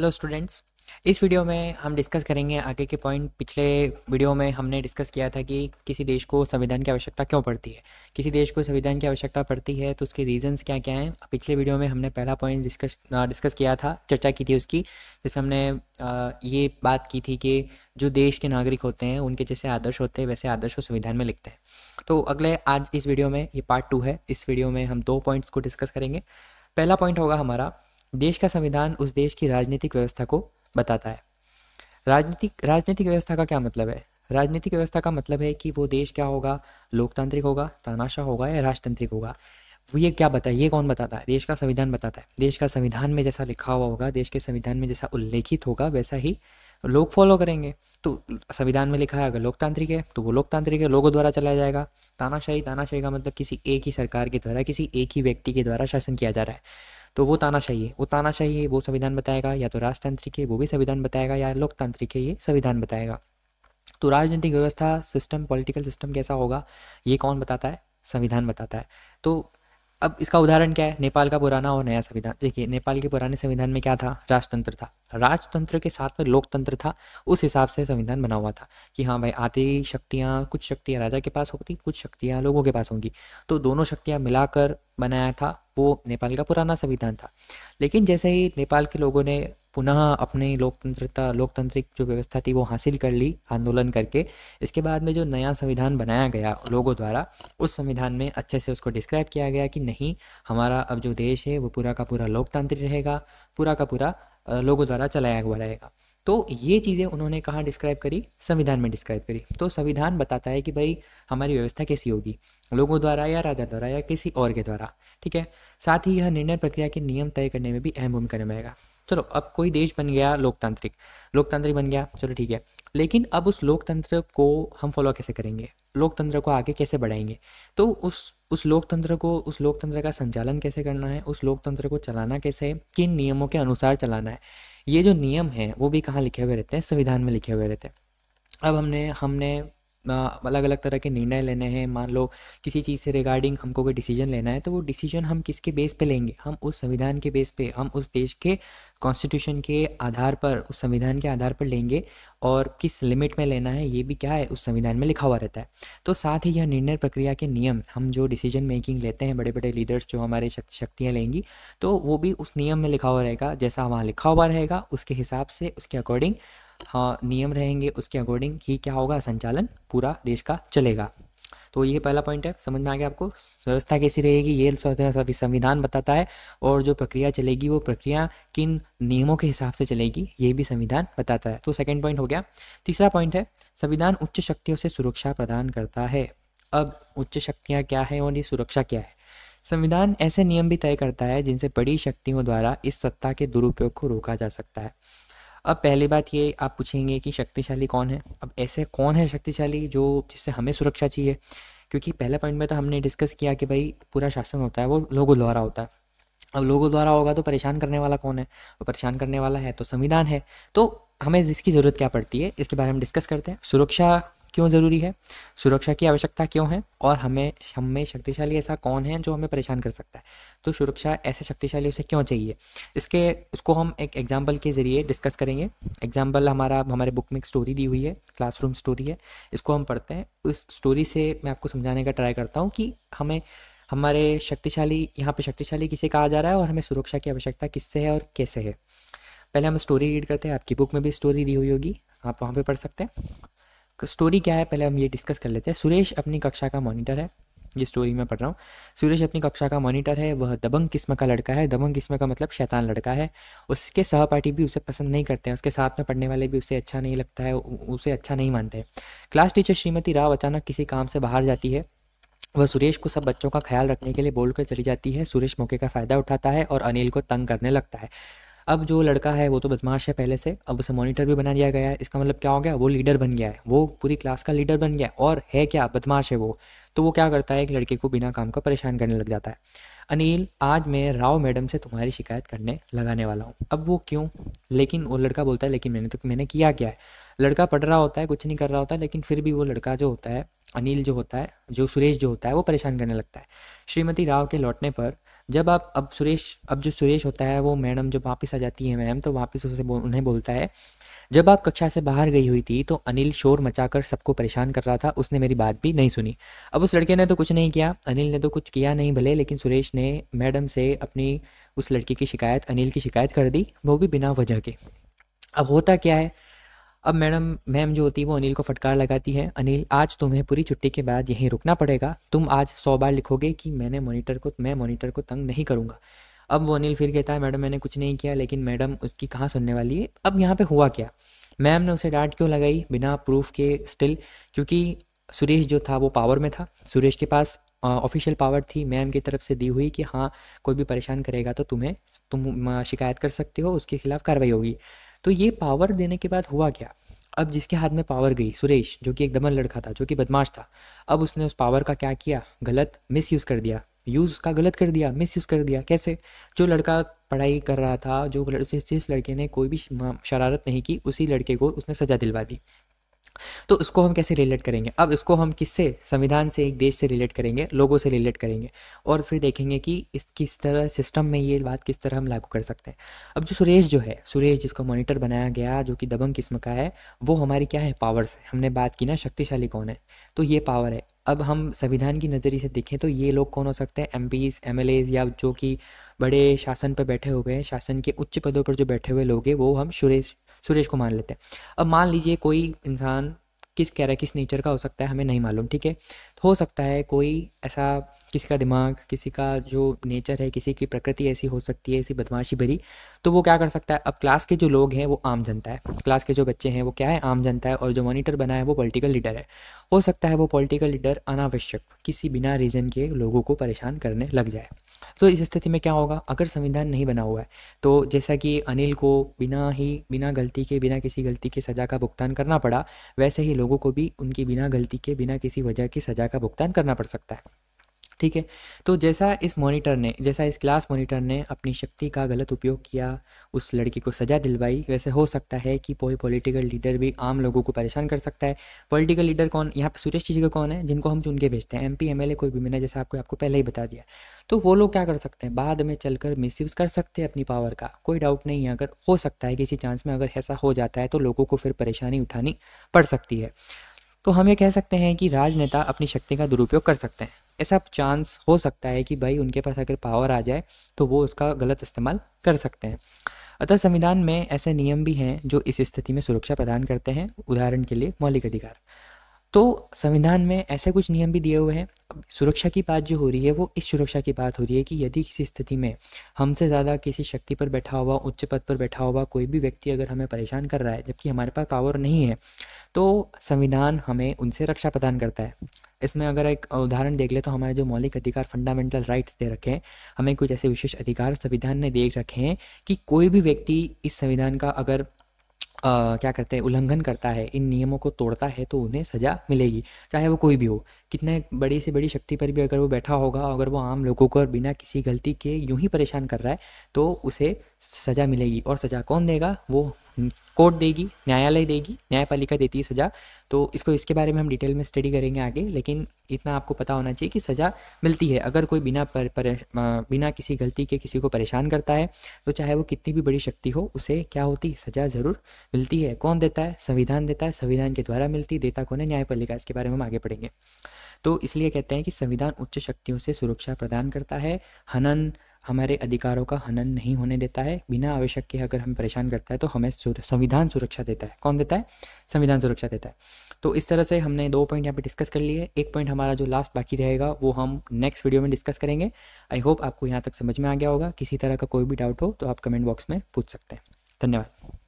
Hello students. इस video में हम डिस्कस करेंगे आगे के पॉइंट। पिछले वीडियो में हमने डिस्कस किया था कि किसी देश को संविधान की आवश्यकता क्यों पड़ती है। किसी देश को संविधान की आवश्यकता पड़ती है तो उसके रीजंस क्या क्या हैं। पिछले वीडियो में हमने पहला पॉइंट डिस्कस किया था, चर्चा की थी उसकी, जिसमें हमने ये बात की थी कि जो देश के नागरिक होते हैं उनके जैसे आदर्श होते हैं वैसे आदर्श वो संविधान में लिखते हैं। तो अगले आज इस वीडियो में, ये पार्ट 2 है, इस वीडियो में हम 2 पॉइंट्स को डिस्कस करेंगे। पहला पॉइंट होगा हमारा, देश का संविधान उस देश की राजनीतिक व्यवस्था को बताता है। राजनीतिक व्यवस्था का क्या मतलब है? राजनीतिक व्यवस्था का मतलब है कि वो देश क्या होगा, लोकतांत्रिक होगा, तानाशाह होगा या राजतांत्रिक होगा। वो ये क्या बताए, ये कौन बताता है? देश का संविधान बताता है। देश का संविधान में जैसा लिखा हुआ होगा, देश के संविधान में जैसा उल्लेखित होगा वैसा ही लोग फॉलो करेंगे। तो संविधान में लिखा है अगर लोकतांत्रिक है तो वो लोकतांत्रिक है, लोगों द्वारा चलाया जाएगा। तानाशाही का मतलब किसी एक ही सरकार के द्वारा, किसी एक ही व्यक्ति के द्वारा शासन किया जा रहा है, तो वो तानाशाही है। वो संविधान बताएगा। या तो राजतांत्रिक है, वो भी संविधान बताएगा, या लोकतांत्रिक है, ये संविधान बताएगा। तो राजनीतिक व्यवस्था, सिस्टम, पॉलिटिकल सिस्टम कैसा होगा, ये कौन बताता है? संविधान बताता है। तो अब इसका उदाहरण क्या है? नेपाल का पुराना और नया संविधान। देखिए, नेपाल के पुराने संविधान में क्या था? राजतंत्र था। राजतंत्र के साथ में लोकतंत्र था। उस हिसाब से संविधान बना हुआ था कि हाँ भाई, आधी शक्तियाँ, कुछ शक्तियाँ राजा के पास होती, कुछ शक्तियाँ लोगों के पास होंगी। तो दोनों शक्तियाँ मिलाकर बनाया था, वो नेपाल का पुराना संविधान था। लेकिन जैसे ही नेपाल के लोगों ने पुनः अपनी लोकतांत्रिक जो व्यवस्था थी वो हासिल कर ली आंदोलन करके, इसके बाद में जो नया संविधान बनाया गया लोगों द्वारा, उस संविधान में अच्छे से उसको डिस्क्राइब किया गया कि नहीं, हमारा अब जो देश है वो पूरा का पूरा लोकतांत्रिक रहेगा, पूरा का पूरा लोगों द्वारा चलाया हुआ रहेगा। तो ये चीज़ें उन्होंने कहाँ डिस्क्राइब करी? संविधान में डिस्क्राइब करी। तो संविधान बताता है कि भाई हमारी व्यवस्था कैसी होगी, लोगों द्वारा या राजा द्वारा या किसी और के द्वारा। ठीक है। साथ ही यह निर्णय प्रक्रिया के नियम तय करने में भी अहम भूमिका निभाएगा। चलो, अब कोई देश बन गया लोकतांत्रिक, लोकतांत्रिक बन गया, चलो ठीक है। लेकिन अब उस लोकतंत्र को हम फॉलो कैसे करेंगे? लोकतंत्र को आगे कैसे बढ़ाएंगे? तो उस लोकतंत्र का संचालन कैसे करना है, उस लोकतंत्र को चलाना कैसे है, किन नियमों के अनुसार चलाना है, ये जो नियम हैं वो भी कहाँ लिखे हुए रहते हैं? संविधान में लिखे हुए रहते हैं। अब हमने अलग अलग तरह के निर्णय लेने हैं। मान लो किसी चीज़ से रिगार्डिंग हमको कोई डिसीजन लेना है, तो वो डिसीजन हम किसके बेस पे लेंगे? हम उस संविधान के बेस पे, हम उस देश के कॉन्स्टिट्यूशन के आधार पर, उस संविधान के आधार पर लेंगे। और किस लिमिट में लेना है ये भी क्या है? उस संविधान में लिखा हुआ रहता है। तो साथ ही यह निर्णय प्रक्रिया के नियम, हम जो डिसीजन मेकिंग लेते हैं, बड़े बड़े लीडर्स जो हमारे शक्तियाँ लेंगी, तो वो भी उस नियम में लिखा हुआ रहेगा। जैसा वहाँ लिखा हुआ रहेगा उसके हिसाब से, उसके अकॉर्डिंग हाँ नियम रहेंगे, उसके अकॉर्डिंग ही क्या होगा? संचालन पूरा देश का चलेगा। तो ये पहला पॉइंट है, समझ में आ गया आपको? व्यवस्था कैसी रहेगी ये संविधान बताता है, और जो प्रक्रिया चलेगी वो प्रक्रिया किन नियमों के हिसाब से चलेगी ये भी संविधान बताता है। तो सेकंड पॉइंट हो गया। तीसरा पॉइंट है, संविधान उच्च शक्तियों से सुरक्षा प्रदान करता है। अब उच्च शक्तियाँ क्या है और ये सुरक्षा क्या है? संविधान ऐसे नियम भी तय करता है जिनसे बड़ी शक्तियों द्वारा इस सत्ता के दुरुपयोग को रोका जा सकता है। अब पहली बात ये आप पूछेंगे कि शक्तिशाली कौन है? अब ऐसे कौन है शक्तिशाली जो जिससे हमें सुरक्षा चाहिए? क्योंकि पहले पॉइंट में तो हमने डिस्कस किया कि भाई पूरा शासन होता है वो लोगों द्वारा होता है। अब लोगों द्वारा होगा तो परेशान करने वाला कौन है? वो परेशान करने वाला है तो संविधान है। तो हमें इसकी ज़रूरत क्या पड़ती है, इसके बारे में डिस्कस करते हैं। सुरक्षा क्यों ज़रूरी है, सुरक्षा की आवश्यकता क्यों है, और हमें शक्तिशाली ऐसा कौन है जो हमें परेशान कर सकता है? तो सुरक्षा ऐसे शक्तिशाली उसे क्यों चाहिए, इसको हम एक एग्जाम्पल के ज़रिए डिस्कस करेंगे। एग्जाम्पल हमारे बुक में एक स्टोरी दी हुई है, क्लासरूम स्टोरी है, इसको हम पढ़ते हैं। उस स्टोरी से मैं आपको समझाने का ट्राई करता हूँ कि हमारे शक्तिशाली, यहाँ पे शक्तिशाली किसे कहा जा रहा है और हमें सुरक्षा की आवश्यकता किससे है और कैसे है। पहले हम स्टोरी रीड करते हैं। आपकी बुक में भी स्टोरी दी हुई होगी, आप वहाँ पे पढ़ सकते हैं। स्टोरी क्या है पहले हम ये डिस्कस कर लेते हैं। सुरेश अपनी कक्षा का मॉनिटर है, ये स्टोरी मैं पढ़ रहा हूँ। सुरेश अपनी कक्षा का मॉनिटर है, वह दबंग किस्म का लड़का है। दबंग किस्म का मतलब शैतान लड़का है। उसके सहपाठी भी उसे पसंद नहीं करते हैं, उसके साथ में पढ़ने वाले भी उसे अच्छा नहीं लगता है, उसे अच्छा नहीं मानते हैं। क्लास टीचर श्रीमती राव अचानक किसी काम से बाहर जाती है। वह सुरेश को सब बच्चों का ख्याल रखने के लिए बोलकर चली जाती है। सुरेश मौके का फ़ायदा उठाता है और अनिल को तंग करने लगता है। अब जो लड़का है वो तो बदमाश है पहले से, अब उसे मॉनिटर भी बना दिया गया है। इसका मतलब क्या हो गया? वो लीडर बन गया है, वो पूरी क्लास का लीडर बन गया है। और है क्या? बदमाश है वो। तो वो क्या करता है? एक लड़के को बिना काम का परेशान करने लग जाता है। अनिल, आज मैं राव मैडम से तुम्हारी शिकायत करने लगाने वाला हूँ। अब वो क्यों? लेकिन वो लड़का बोलता है लेकिन मैंने किया क्या है? लड़का पढ़ रहा होता है, कुछ नहीं कर रहा होता है, लेकिन फिर भी वो लड़का जो होता है, अनिल जो होता है, जो सुरेश जो होता है, वो परेशान करने लगता है। श्रीमती राव के लौटने पर अब जो सुरेश होता है वो मैडम जब वापस आ जाती है मैम, तो वापस उन्हें बोलता है, जब आप कक्षा से बाहर गई हुई थी तो अनिल शोर मचाकर सबको परेशान कर रहा था, उसने मेरी बात भी नहीं सुनी। अब उस लड़के ने तो कुछ नहीं किया, अनिल ने तो कुछ किया नहीं भले, लेकिन सुरेश ने मैडम से अपनी उस लड़की की शिकायत, अनिल की शिकायत कर दी, वो भी बिना वजह के। अब होता क्या है, अब मैम जो होती है वो अनिल को फटकार लगाती है, अनिल आज तुम्हें पूरी छुट्टी के बाद यहीं रुकना पड़ेगा, तुम आज 100 बार लिखोगे कि मैं मॉनिटर को तंग नहीं करूँगा। अब वो अनिल फिर कहता है, मैडम मैंने कुछ नहीं किया, लेकिन मैडम उसकी कहाँ सुनने वाली है। अब यहाँ पे हुआ क्या, मैम ने उसे डांट क्यों लगाई बिना प्रूफ के स्टिल, क्योंकि सुरेश जो था वो पावर में था, सुरेश के पास ऑफिशियल पावर थी मैम की तरफ से दी हुई कि हाँ कोई भी परेशान करेगा तो तुम शिकायत कर सकते हो, उसके खिलाफ कार्रवाई होगी। तो ये पावर देने के बाद हुआ क्या, अब जिसके हाथ में पावर गई, सुरेश जो कि एक दमन लड़का था, जो कि बदमाश था, अब उसने उस पावर का क्या किया, गलत मिसयूज़ कर दिया, यूज़ उसका गलत कर दिया, मिसयूज़ कर दिया। कैसे, जो लड़का पढ़ाई कर रहा था, जिस लड़के ने कोई भी शरारत नहीं की, उसी लड़के को उसने सज़ा दिलवा दी। तो इसको हम कैसे रिलेट करेंगे, अब इसको हम किससे, संविधान से, एक देश से रिलेट करेंगे, लोगों से रिलेट करेंगे, और फिर देखेंगे कि इस किस तरह सिस्टम में ये बात किस तरह हम लागू कर सकते हैं। अब जो सुरेश जिसको मॉनिटर बनाया गया, जो कि दबंग किस्म का है, वो हमारी क्या है, पावर्स है। हमने बात की ना शक्तिशाली कौन है, तो ये पावर है। अब हम संविधान की नज़रिए से देखें तो ये लोग कौन हो सकते हैं, एमपीज़, एमएलएज़, या जो कि बड़े शासन पर बैठे हुए हैं, शासन के उच्च पदों पर जो बैठे हुए लोग हैं, वो हम सुरेश को मान लेते हैं। अब मान लीजिए कोई इंसान किस नेचर का हो सकता है हमें नहीं मालूम, ठीक है, तो हो सकता है कोई ऐसा, किसी का दिमाग, किसी का जो नेचर है, किसी की प्रकृति ऐसी हो सकती है, ऐसी बदमाशी भरी, तो वो क्या कर सकता है। अब क्लास के जो लोग हैं वो आम जनता है, क्लास के जो बच्चे हैं वो क्या है, आम जनता है, और जो मॉनिटर बना है वो पॉलिटिकल लीडर है। हो सकता है वो पॉलिटिकल लीडर अनावश्यक किसी बिना रीज़न के लोगों को परेशान करने लग जाए। तो इस स्थिति में क्या होगा, अगर संविधान नहीं बना हुआ है, तो जैसा कि अनिल को बिना गलती के, बिना किसी गलती के सज़ा का भुगतान करना पड़ा, वैसे ही लोगों को भी उनकी बिना गलती के, बिना किसी वजह की सज़ा का भुगतान करना पड़ सकता है, ठीक है। तो जैसा इस क्लास मॉनिटर ने अपनी शक्ति का गलत उपयोग किया, उस लड़की को सज़ा दिलवाई, वैसे हो सकता है कि कोई पॉलिटिकल लीडर भी आम लोगों को परेशान कर सकता है। पॉलिटिकल लीडर कौन, यहाँ पे सुरेश जी का कौन है, जिनको हम चुन के भेजते हैं, एमपी, एमएलए, कोई भी, मैंने जैसा आपको पहले ही बता दिया। तो वो लोग क्या कर सकते हैं, बाद में चलकर मिसयूज़ कर सकते हैं अपनी पावर का, कोई डाउट नहीं है। अगर हो सकता है किसी चांस में अगर ऐसा हो जाता है तो लोगों को फिर परेशानी उठानी पड़ सकती है। तो हम ये कह सकते हैं कि राजनेता अपनी शक्ति का दुरुपयोग कर सकते हैं। ऐसा चांस हो सकता है कि भाई उनके पास अगर पावर आ जाए तो वो उसका गलत इस्तेमाल कर सकते हैं। अतः संविधान में ऐसे नियम भी हैं जो इस स्थिति में सुरक्षा प्रदान करते हैं, उदाहरण के लिए मौलिक अधिकार। तो संविधान में ऐसे कुछ नियम भी दिए हुए हैं। अब सुरक्षा की बात जो हो रही है वो इस सुरक्षा की बात हो रही है कि यदि किसी स्थिति में हमसे ज़्यादा किसी शक्ति पर बैठा हुआ, उच्च पद पर बैठा हुआ कोई भी व्यक्ति अगर हमें परेशान कर रहा है, जबकि हमारे पास पावर नहीं है, तो संविधान हमें उनसे रक्षा प्रदान करता है। इसमें अगर एक उदाहरण देख ले तो हमारे जो मौलिक अधिकार, फंडामेंटल राइट्स दे रखे हैं, हमें कुछ ऐसे विशेष अधिकार संविधान ने दे रखे हैं कि कोई भी व्यक्ति इस संविधान का अगर क्या करते हैं, उल्लंघन करता है, इन नियमों को तोड़ता है, तो उन्हें सज़ा मिलेगी, चाहे वो कोई भी हो, कितने बड़ी से बड़ी शक्ति पर भी अगर वो बैठा होगा, अगर वो आम लोगों को बिना किसी गलती के यूं ही परेशान कर रहा है तो उसे सज़ा मिलेगी। और सज़ा कौन देगा, वो कोर्ट देगी, न्यायालय देगी, न्यायपालिका देती है सज़ा। तो इसके बारे में हम डिटेल में स्टडी करेंगे आगे, लेकिन इतना आपको पता होना चाहिए कि सज़ा मिलती है अगर कोई बिना किसी गलती के किसी को परेशान करता है, तो चाहे वो कितनी भी बड़ी शक्ति हो, उसे क्या होती, सज़ा ज़रूर मिलती है। कौन देता है, संविधान देता है, संविधान के द्वारा मिलती, देता कौन है, न्यायपालिका। इसके बारे में हम आगे पढ़ेंगे। तो इसलिए कहते हैं कि संविधान उच्च शक्तियों से सुरक्षा प्रदान करता है, हनन, हमारे अधिकारों का हनन नहीं होने देता है, बिना आवश्यक के अगर हम परेशान करता है तो हमें संविधान सुरक्षा देता है। कौन देता है, संविधान सुरक्षा देता है। तो इस तरह से हमने 2 पॉइंट यहाँ पे डिस्कस कर लिए। एक पॉइंट हमारा जो लास्ट बाकी रहेगा वो हम नेक्स्ट वीडियो में डिस्कस करेंगे। आई होप आपको यहाँ तक समझ में आ गया होगा। किसी तरह का कोई भी डाउट हो तो आप कमेंट बॉक्स में पूछ सकते हैं। धन्यवाद।